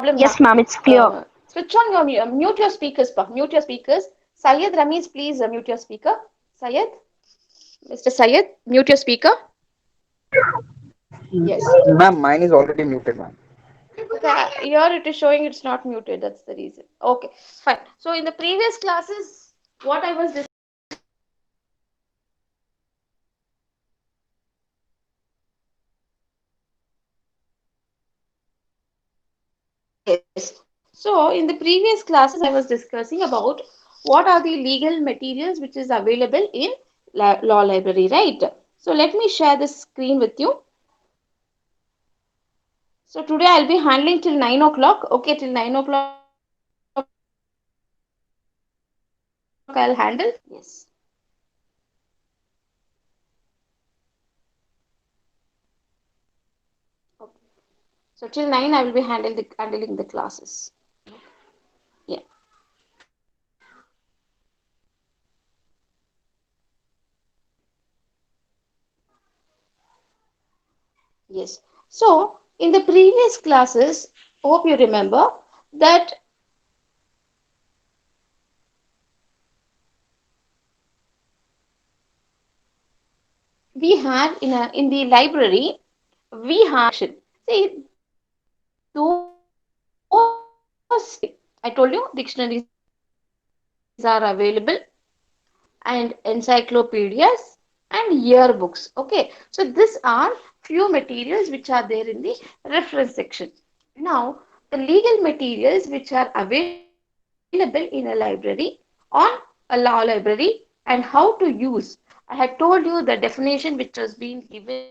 Yes, ma'am, it's clear. Switch on your mute your speakers, pa. Mute your speakers. Syed Ramesh, please mute your speaker. Syed, Mr. Syed, mute your speaker. Yes. Ma'am, mine is already muted, ma'am. Here it is showing it's not muted. That's the reason. Okay, fine. So in the previous classes, what I was yes. So in the previous classes, I was discussing about what are the legal materials which is available in law library, right? So let me share the screen with you. So today I'll be handling till 9 o'clock. Okay, till 9 o'clock I'll handle. Yes. Okay. So till 9 I will be handling the classes. Yeah. Yes. So in the previous classes, hope you remember that we had in the library we had see those I told you dictionaries are available and encyclopedias and yearbooks. Okay, so these are few materials which are there in the reference section. Now the legal materials which are available in a library on a law library and how to use. I had told you the definition which was being given in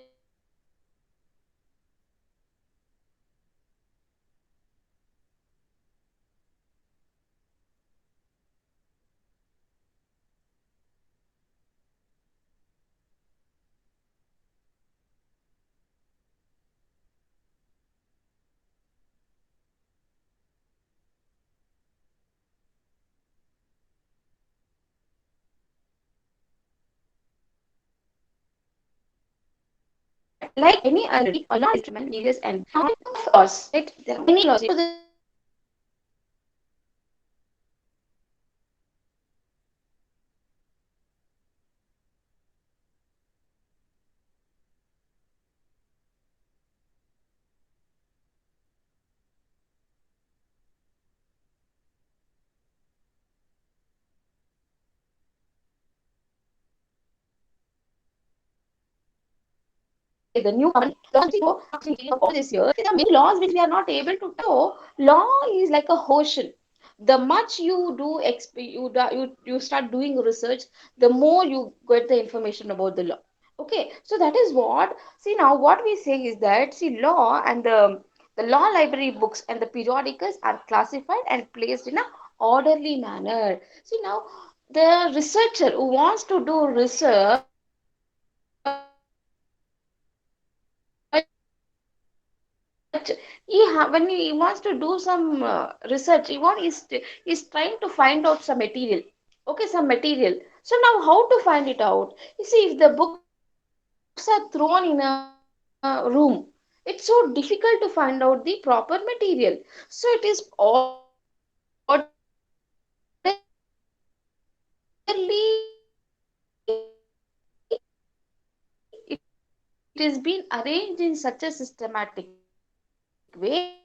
the like any other law instrument materials and laws, right? There are many laws. So this is what I was okay, the new government laws of all this year, there are many laws which we are not able to. So law is like a ocean. The much you do, you start doing research, the more you get the information about the law. Okay, so that is what. See now, what we say is that see law and the law library books and the periodicals are classified and placed in a orderly manner. See now, the researcher who wants to do research, when he wants to do some research, he's trying to find out some material. Okay, some material. So now how to find it out? You see, if the books are thrown in a room, it's so difficult to find out the proper material. So it is orderly, it is been arranged in such a systematic way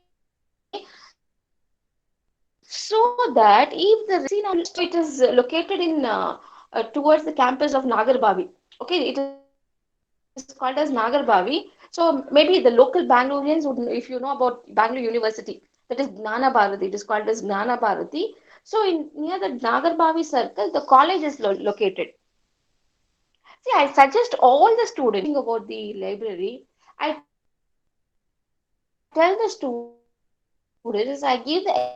so that if the see now so it is located in towards the campus of Nagarbavi. Okay, it is called as Nagarbavi. So maybe the local Bangaloreans would, if you know about Bangalore University, that is Gnana Bharati. It is called as Gnana Bharati. So in near the Nagarbavi circle, the college is located. See, I suggest all the students whenever they are discussing about the library, I tell the students, I give the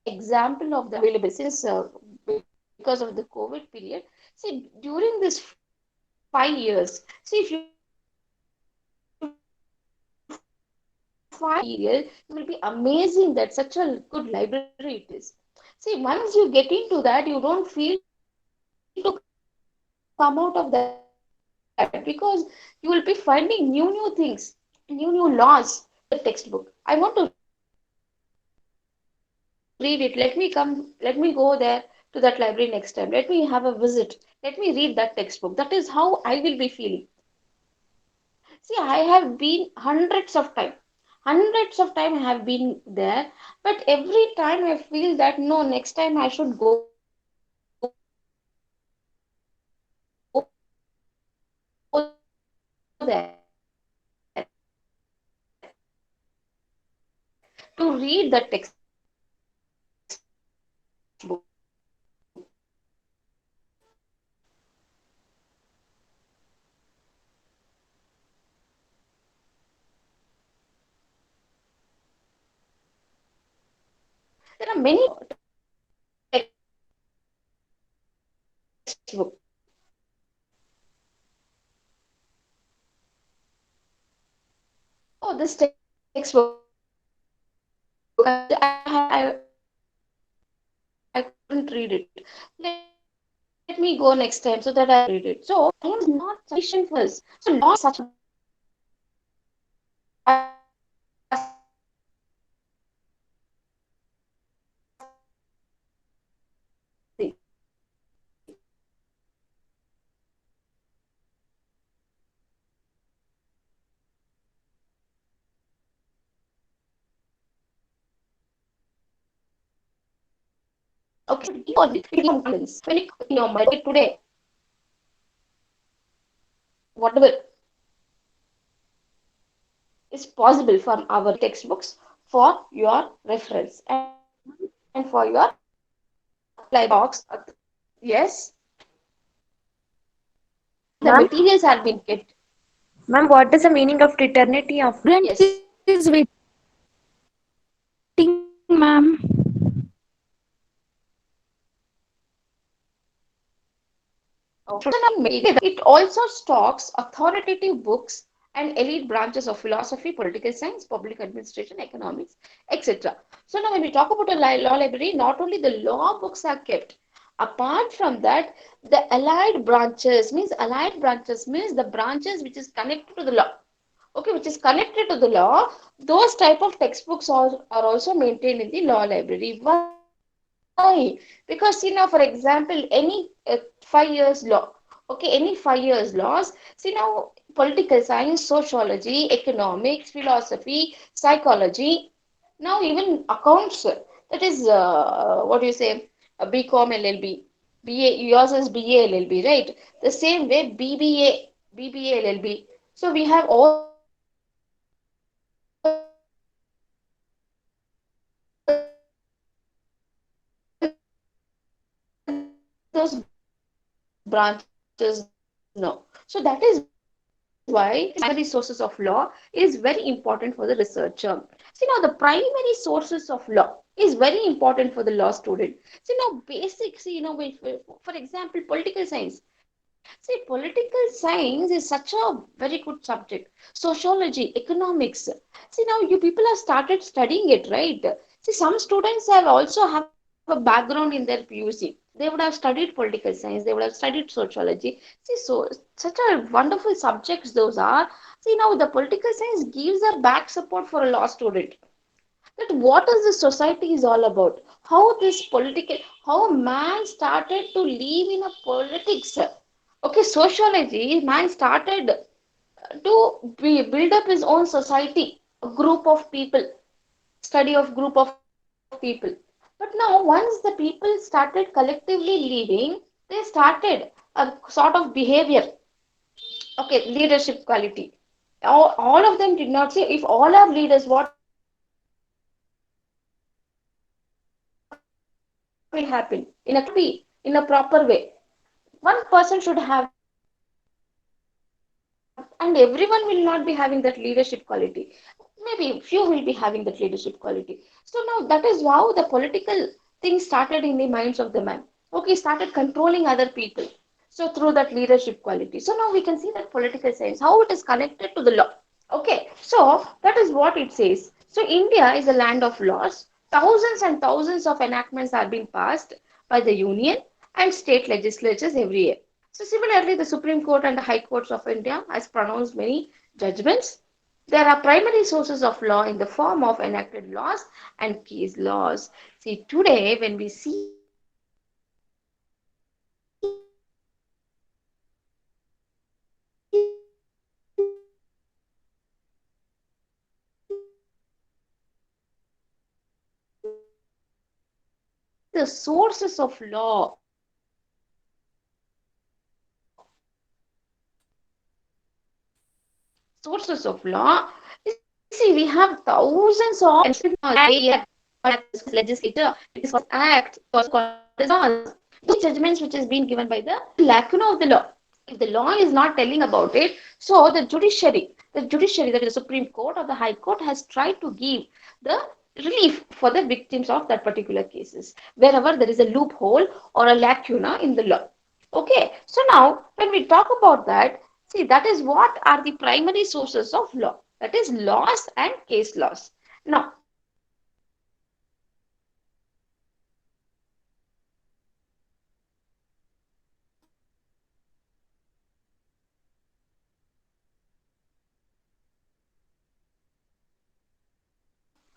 example of the example of the library which is available since because of the COVID period. See, during this 5 years, see if you find out the material, you will be amazing that such a good library it is. See, once you get into that, you don't feel see, once you get into that, you don't feel to come out of that because you will be finding new things, new laws, new regulations, textbook. I want to read it. Let me come. Let me go there to that library next time. Let me have a visit. Let me read that textbook. That is how I will be feeling. See, I have been hundreds of time I have been there, but every time I feel that no, next time I should go there to read that textbook. Ma'am, ma'am, what is the meaning of fraternity of? Student is waiting, ma'am. It also stocks authoritative books and elite branches of philosophy, political science, public administration, economics, etc. So now when we talk about a law library, not only the law books are kept. Apart from that, the allied branches means the branches which is connected to the law. Okay, which is connected to the law, those type of textbooks are also maintained in the law library. Why? Because see now, for example, any 5 years law, okay, any 5 years laws, see now, political science, sociology, economics, philosophy, psychology, now even accounts, that is what do you say, a BCom LLB, BA, yours is BA LLB, right? The same way BBA, BBA LLB. So we have all those branches in the law library. So that is why those branches are also maintained in the law library. So that is why primary sources of law is very important for the researcher. See now, the primary sources of law is very important for the researcher. See now, the primary sources of law is very important for the law student. See now, basics, see, for example, political science. See, political science is such a very good subject. Sociology, economics. See, now you people have started studying it, right? See, some students have also have a background in their PUC. They would have studied political science. They would have studied sociology. See, so such a wonderful subjects those are. See, now the political science gives a back support for a law student, that what is the society is all about, how this political, how man started to live in a politics. Okay, sociology, man started to build up his own society, a group of people, study of group of people. But now once the people started collectively living, they started a sort of behavior, okay, leadership quality. All of them did not say, if all are leaders, what will happen in a country? It cannot be in a proper way. One person should have that leadership quality, and everyone will not be having that leadership quality. Maybe few will be having that leadership quality. So now that is how the political thing started in the minds of the man. Okay, started controlling other people. So through that leadership quality. So now we can see that political science, how it is connected to the law. Okay, so that is what it says. So India is a land of laws. Thousands and thousands of enactments are being passed by the union and state legislatures every year. So similarly, the Supreme Court and the High Courts of India has pronounced many judgments. There are primary sources of law in the form of enacted laws and case laws. See, today when we see the sources of law, we see the sources of law. Sources of law. You see, we have thousands of legislator, it is called act, also called as laws. Those judgments which has been given by the lacuna of the law. If the law is not telling about it, so the judiciary, that is the Supreme Court or the High Court, has tried to give the relief for the victims of that particular cases, wherever there is a loophole or a lacuna in the law. Okay, so now when we talk about that, see, that is what are the primary sources of law. That is laws and case laws. Now,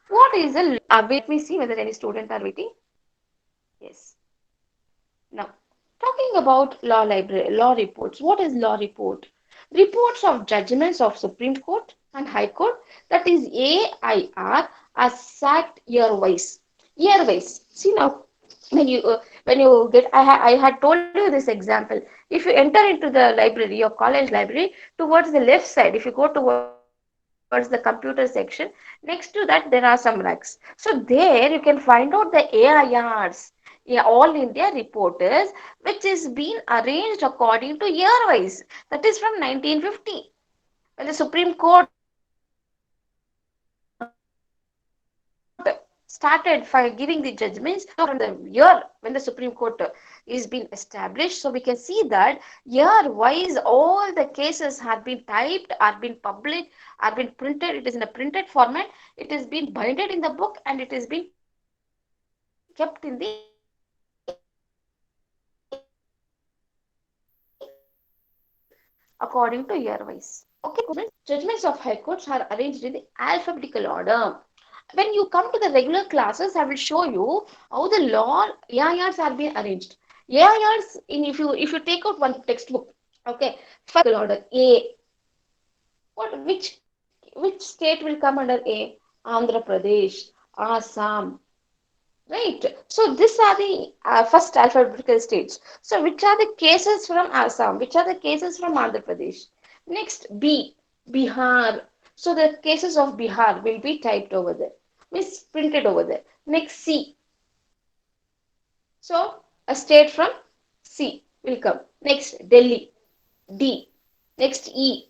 what is a wait, me see whether any student are waiting. Yes. Now, talking about law library, law reports. What is law report? Reports of judgments of Supreme Court and High Court, that is AIR, are sacked year-wise. Year-wise. See now, when you get, I had told you this example. If you enter into the library, your college library, towards the left side, if you go towards the computer section, next to that there are some racks. So there you can find out the AIRs, yeah, all India reporters, which is being arranged according to year wise. That is from 1950, when the Supreme Court started giving the judgments. So from the year when the Supreme Court is being established, so we can see that year wise all the cases have been typed, are been published, are been printed. It is in a printed format. It is been binded in the book, and it is been kept in the according to year wise. Okay, judgments of high courts are arranged in the alphabetical order. When you come to the regular classes, I will show you how the law AIRs are being arranged. AIRs, in if you take out one textbook, okay, first order A. What which state will come under A? Andhra Pradesh, Assam, right? So these are the first alphabetical states. So which are the cases from Assam? Which are the cases from Andhra Pradesh? Next, B, Bihar. So the cases of Bihar will be typed over there, means printed over there. Next, C. So a state from C will come. Next, Delhi, D. Next, E.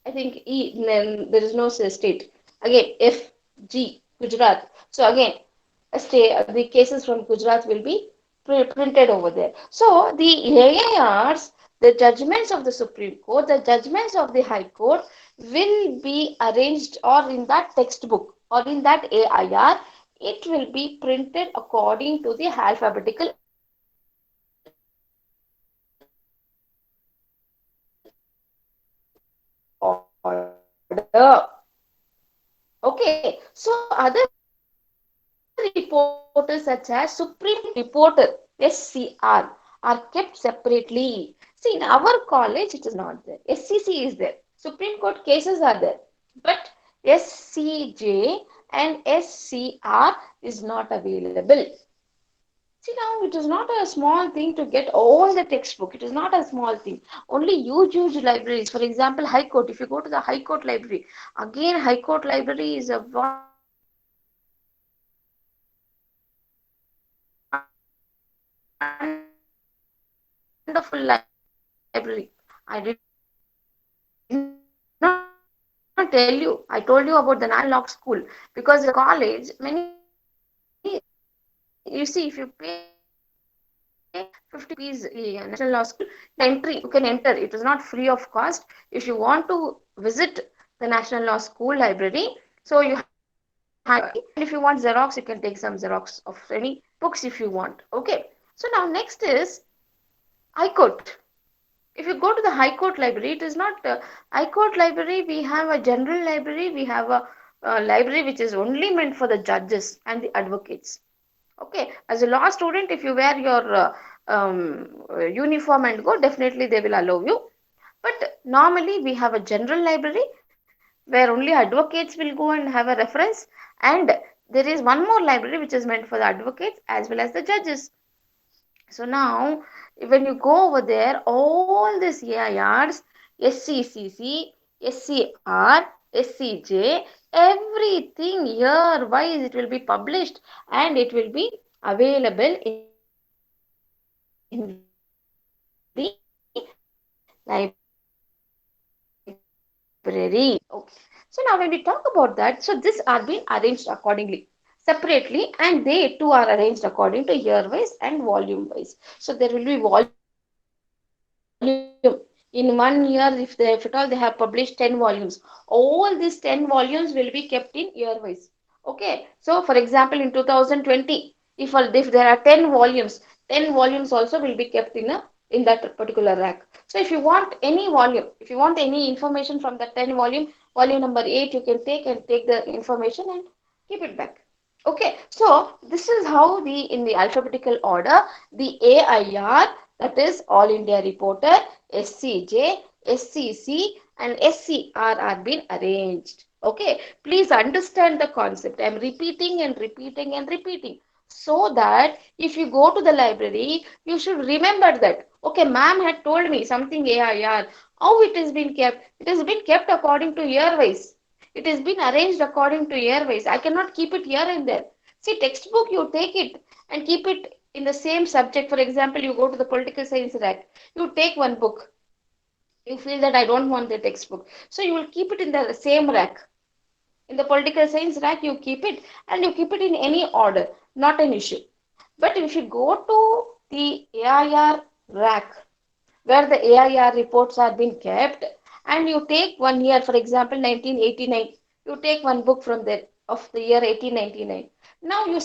I think E, then there is no state. Again, F, G, Gujarat. So again, the cases from Gujarat will be printed over there. So the AIRs, the judgments of the Supreme Court, the judgments of the High Court will be arranged, or in that textbook or in that AIR, it will be printed according to the alphabetical order. Okay, so other reporters such as Supreme Reporter SCR are kept separately. See, in our college it is not there. SCC is there. Supreme Court cases are there. But SCJ and SCR is not available. See now, it is not a small thing to get all the textbook. It is not a small thing. Only huge libraries. For example, High Court. If you go to the High Court library, again High Court library is a wonderful library. I did not tell you. I told you about the National Law School, because the college, many, you see, if you pay 50 rupees National Law School entry, you can enter. It is not free of cost. If you want to visit the National Law School library, so you have to pay, and if you want Xerox, you can take some Xerox of any books if you want. Okay. So now next is High Court. If you go to the High Court library, it is not High Court library. We have a general library. We have a library which is only meant for the judges and the advocates. Okay, as a law student, if you wear your uniform and go, definitely they will allow you. But normally we have a general library where only advocates will go and have a reference, and there is one more library which is meant for the advocates as well as the judges. So now, when you go over there, all these AIRs, SCCC, SCR, SCJ, everything year wise it will be published and it will be available in the library. Okay. So now when we talk about that, so this are being arranged accordingly, separately, and they too are arranged according to year wise and volume wise. So there will be volume in 1 year. If at all they have published 10 volumes, all these 10 volumes will be kept in year wise. Okay, so for example in 2020, if there are 10 volumes, 10 volumes also will be kept in that particular rack. So if you want any volume, if you want any information from that 10 volume number 8, you can take the information and keep it back. Okay, so this is how in the alphabetical order, the AIR, that is All India Reporter, SCJ, SCC, and SCR are being arranged. Okay, please understand the concept. I am repeating and repeating and repeating so that if you go to the library, you should remember that. Okay, ma'am had told me something AIR. How it has been kept? It has been kept according to year wise. It has been arranged according to year wise. I cannot keep it here and there. See, textbook, you take it and keep it in the same subject. For example, you go to the political science rack. You take one book. You feel that I don't want the textbook. So you will keep it in the same rack. In the political science rack, you keep it and you keep it in any order. Not an issue. But if you go to the AIR rack, where the AIR reports are being kept, and you take 1 year, for example, 1989, you take one book from there of the year 1899. Now you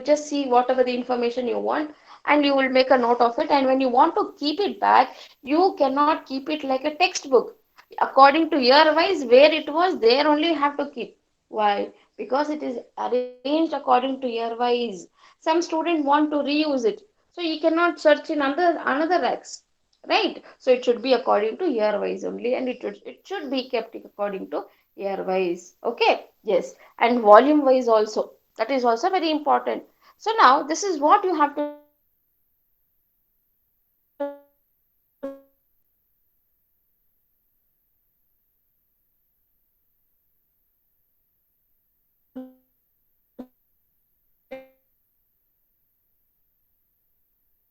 just see whatever the information you want, and you will make a note of it. And when you want to keep it back, you cannot keep it like a textbook. According to year wise, where it was, there only you have to keep. Why? Because it is arranged according to year wise. Some student want to reuse it, so you cannot search in another racks, right? So it should be according to year wise only, and it should be kept according to year wise. Okay, yes, and volume wise also. That is also very important. So now this is what you have to remember.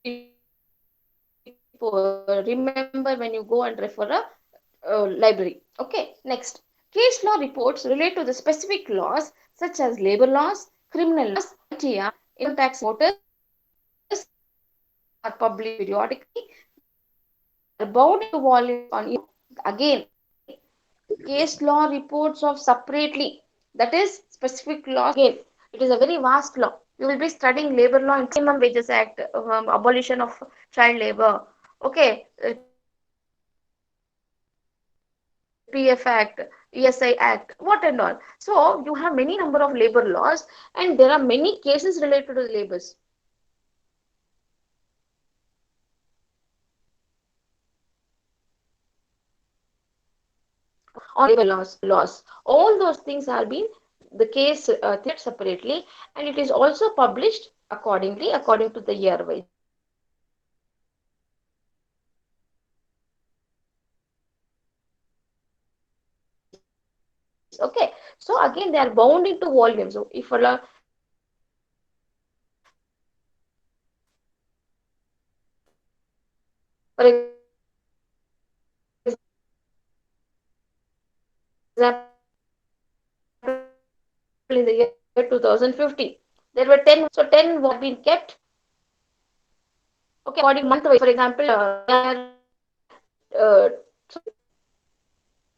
Okay, so now remember when you go and refer a library. Okay, next. Case law reports relate to the specific laws such as labor laws, criminal laws, ITR, income tax notice are published periodically. They are bound into volumes on each. Again, case law reports of separately. That is specific laws. Again, it is a very vast law. You will be studying labor law and minimum wages act, abolition of child labor. Okay, PF Act, ESI Act, what and all. So you have many number of labor laws, and there are many cases related to the labors. On laws. All those things are being the case separately, and it is also published accordingly according to the year wise. Okay, so again they are bound into volumes. Okay, so if for example, in the year 2015, there were 10 volumes. So 10 volumes have been kept. Okay, according month wise. For example,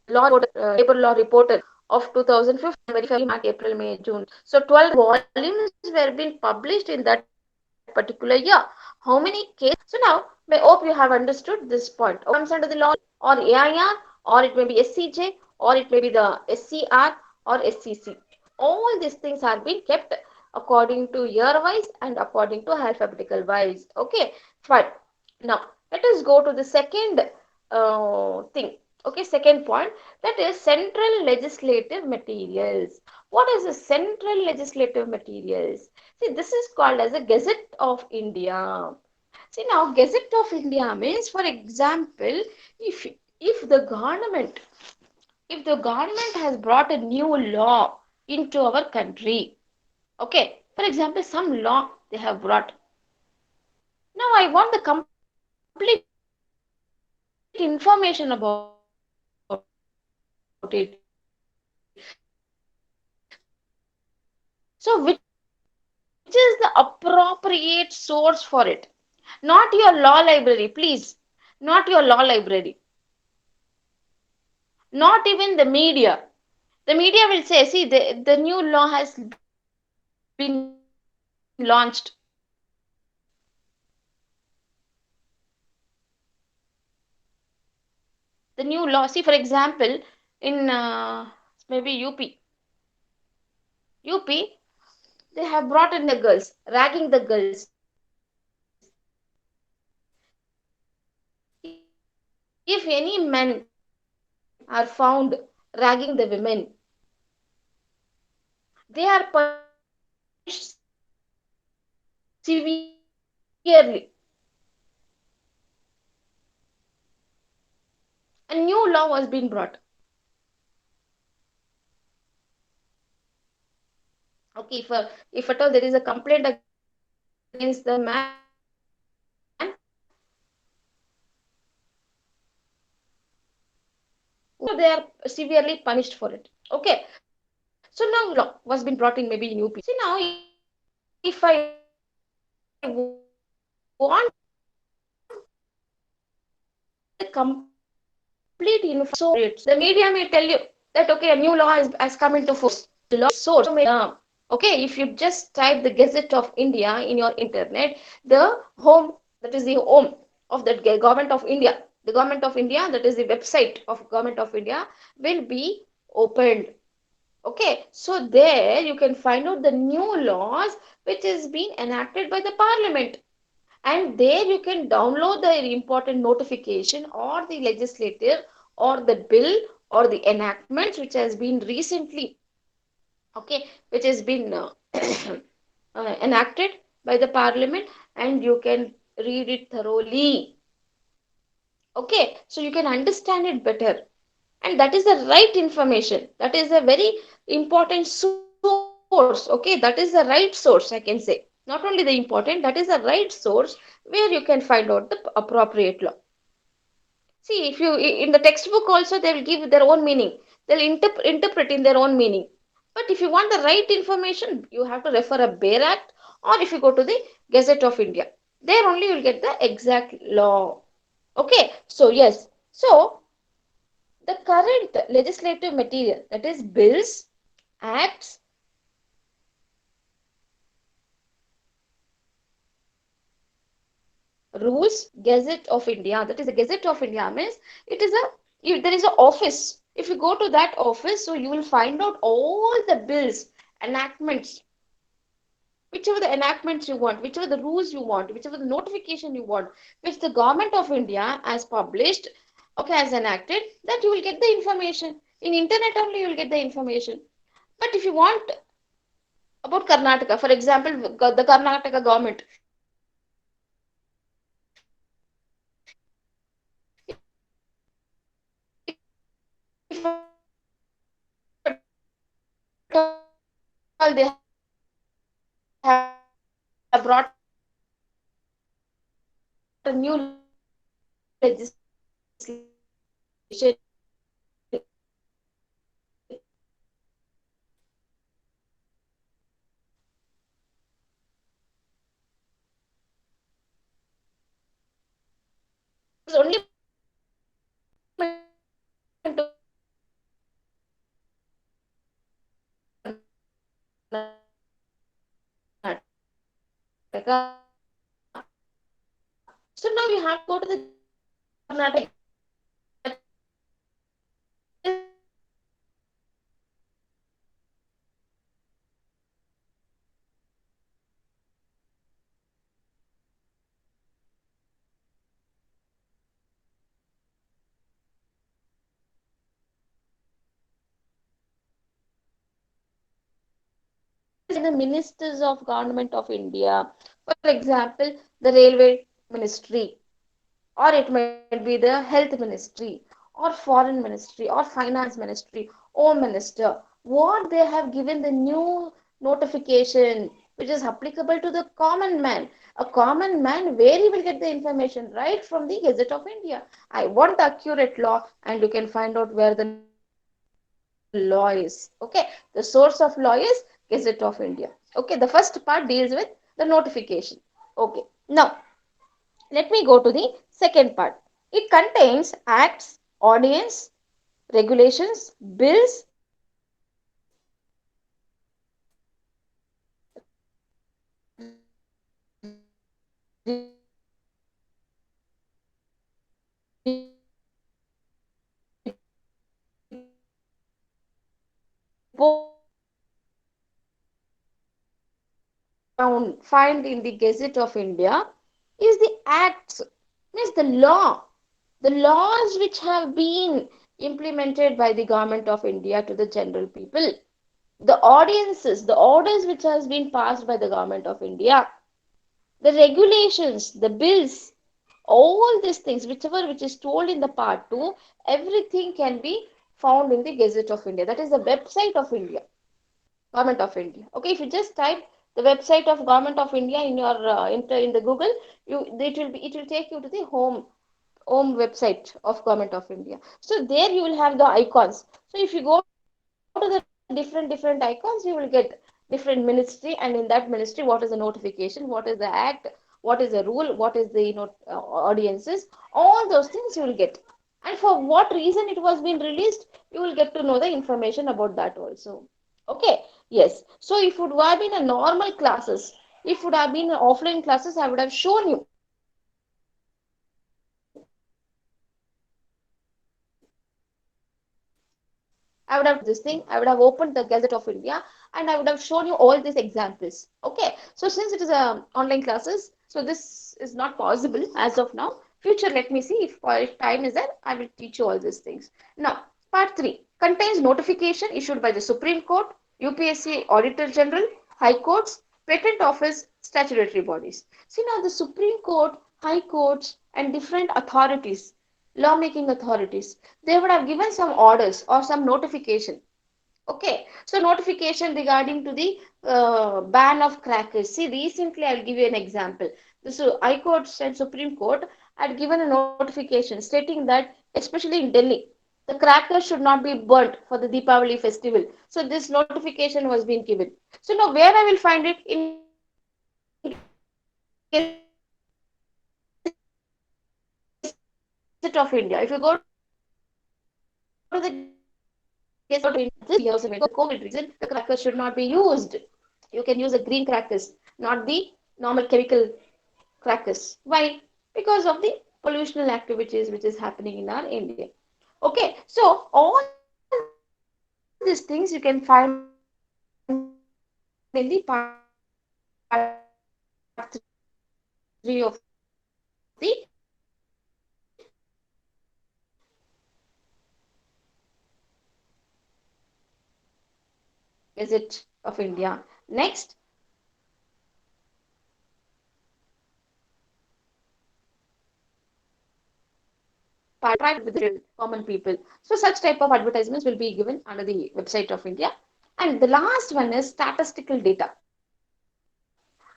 labor law reporter of 2015, January, February, March, April, May, June. So 12 volumes were being published in that particular year. How many cases? So now I hope you have understood this point. Comes under the law or AIR, or it may be SCJ, or it may be the SCR or SCC. All these things are being kept according to year wise and according to alphabetical wise. Okay, fine. Now let us go to the second thing. Okay, second point, that is central legislative materials. What is the central legislative materials? See, this is called as a Gazette of India. See now, Gazette of India means, for example, if the government has brought a new law into our country, okay, for example, some law they have brought. Now I want the complete information about it. So which is the appropriate source for it? Not your law library, please. Not your law library. Not even the media. The media will say, see, the new law has been launched. The new law, see, for example, in maybe UP, they have brought in the girls, ragging the girls. If any men are found ragging the women, they are punished severely. A new law was being brought. Okay, if at all there is a complaint against the man, so they are severely punished for it. Okay, so now law was been brought in maybe in UP. See now, if I want the complete information, so the media may tell you that okay, a new law has come into force. The law source. Okay, if you just type the Gazette of India in your internet, the home, that is the home of the government of India, the government of India, that is the website of government of India, will be opened. Okay, so there you can find out the new laws which is being enacted by the parliament, and there you can download the important notification or the legislative or the bill or the enactments which has been recently, okay, which has been enacted by the parliament, and you can read it thoroughly. Okay, so you can understand it better, and that is the right information, that is a very important source. Okay, that is the right source, I can say. Not only the important, that is the right source where you can find out the appropriate law. See, if you in the textbook also they will give their own meaning, they'll interpret in their own meaning. But if you want the right information, you have to refer a bare act, or if you go to the Gazette of India, there only you'll get the exact law. Okay, so yes, so the current legislative material, that is bills, acts, rules, Gazette of India. That is the Gazette of India means it is there is an office. If you go to that office, so you will find out all the bills, enactments, whichever the enactments you want, whichever the rules you want, whichever the notification you want, which the government of India has published, okay, has enacted, that you will get the information. In internet only you will get the information. But if you want about Karnataka, for example, the Karnataka government, if at all they have brought a new legislation, So now you have to go to the Karnataka. That is the ministers of government of India. For example, the railway ministry, or it might be the health ministry, or foreign ministry, or finance ministry, home minister. What they have given the new notification, which is applicable to the common man. A common man, where he will get the information? Right from the Gazette of India. I want the accurate law, and you can find out where the law is. Okay, the source of law is Gazette of India. Okay, the first part deals with the notification. Okay, now let me go to the second part. It contains acts, ordinance, regulations, bills, find in the Gazette of India is the acts, means the laws which have been implemented by the government of India to the general people, the audiences, the orders which has been passed by the government of India, the regulations, the bills, all these things, whichever which is told in the part 2, everything can be found in the Gazette of India. That is the website of India, government of India. Okay, if you just type the website of government of India in your in the Google, it will take you to the home website of government of India. So there you will have the icons. So if you go to the different icons, you will get different ministry, and in that ministry, what is the notification, what is the act, what is the rule, what is the audiences, all those things you will get. And for what reason it was being released, you will get to know the information about that also. Okay, yes. So if it would have been a normal classes, if it would have been offline classes, I would have shown you. I would have this thing, I would have opened the Gazette of India, and I would have shown you all these examples. Okay, so since it is a online classes, so this is not possible as of now. Future, let me see if time is there, I will teach you all these things. Now, part 3 contains notification issued by the Supreme Court, UPSC Auditor General, High Courts, Patent Office, statutory bodies. See now the Supreme Court, High Courts, and different authorities, lawmaking authorities, they would have given some orders or some notification. Okay, so notification regarding to the ban of crackers. See, recently I'll give you an example. The High Court and Supreme Court had given a notification stating that, especially in Delhi, the crackers should not be burnt for the Deepavali festival. So this notification was being given. So now where I will find it in Gazette of India. If you go to the Gazette of India, this years ago, because of the COVID reason, the crackers should not be used. You can use a green crackers, not the normal chemical crackers. Why? Because of the pollutional activities which is happening in our India. Okay, so all these things you can find in the part 3 of the Gazette of India. Next, part with the common people. So such type of advertisements will be given under the website of India. And the last one is statistical data.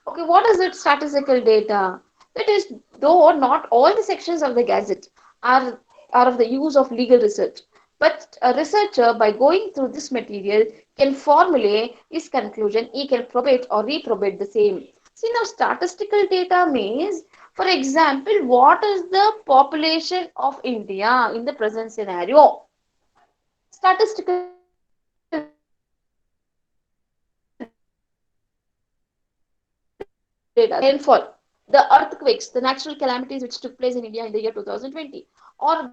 Okay, what is it? Statistical data. That is, though not all the sections of the Gazette are are of the use of legal research, but a researcher, by going through this material, can formulate his conclusion. He can probate or reprobate the same. See now, statistical data means, for example, what is the population of India in the present scenario? Statistical data. Rainfall. What is the rainfall? the earthquakes, the natural calamities which took place in India in the year 2020, or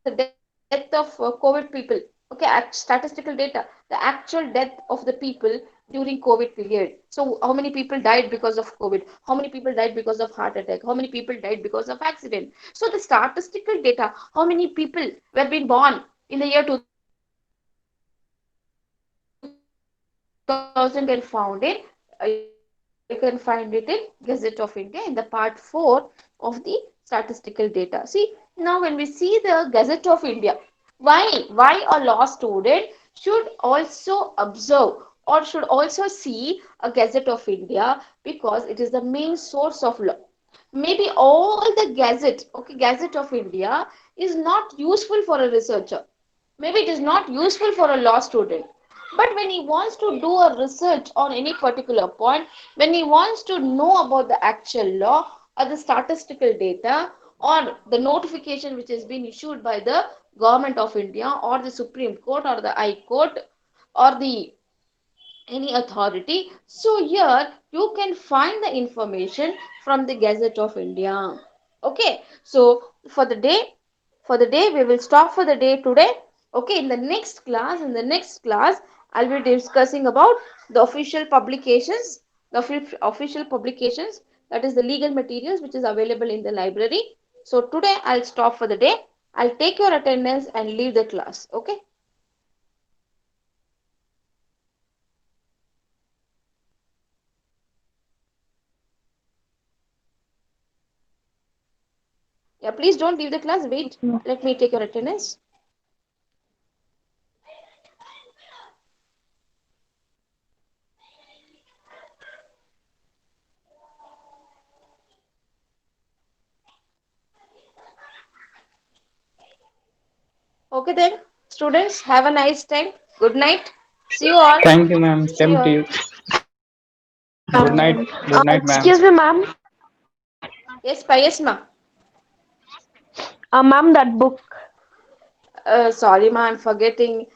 the death of COVID people. Okay, statistical data, the actual death of the people during COVID period. So, how many people died because of COVID? How many people died because of heart attack? How many people died because of accident? So, the statistical data, how many people were being born in the year 2000, you can find it in Gazette of India in the part 4 of the statistical data. See, now when we see the Gazette of India, why a law student should also observe or should also see a Gazette of India, because it is the main source of law. Maybe all the Gazette, okay, Gazette of India is not useful for a researcher. Maybe it is not useful for a law student. But when he wants to do a research on any particular point, when he wants to know about the actual law or the statistical data or the notification which has been issued by the government of India or the Supreme Court or the High Court or the any authority, so here you can find the information from the Gazette of India. Okay, so for the day we will stop for the day today. Okay, in the next class I'll be discussing about the official publications, official publications, that is the legal materials which is available in the library. So today I'll stop for the day. I'll take your attendance and leave the class. Okay. Yeah, please don't leave the class. Wait. Let me take your attendance. Okay then. Students, have a nice time. Good night. See you all. Thank you, ma'am. See you Same to all. you. Good Ma'am. night. Good night, ma'am. Excuse me, ma'am. Yes, pa, yes, ma. Ma'am, that book. Sorry, ma, I'm forgetting.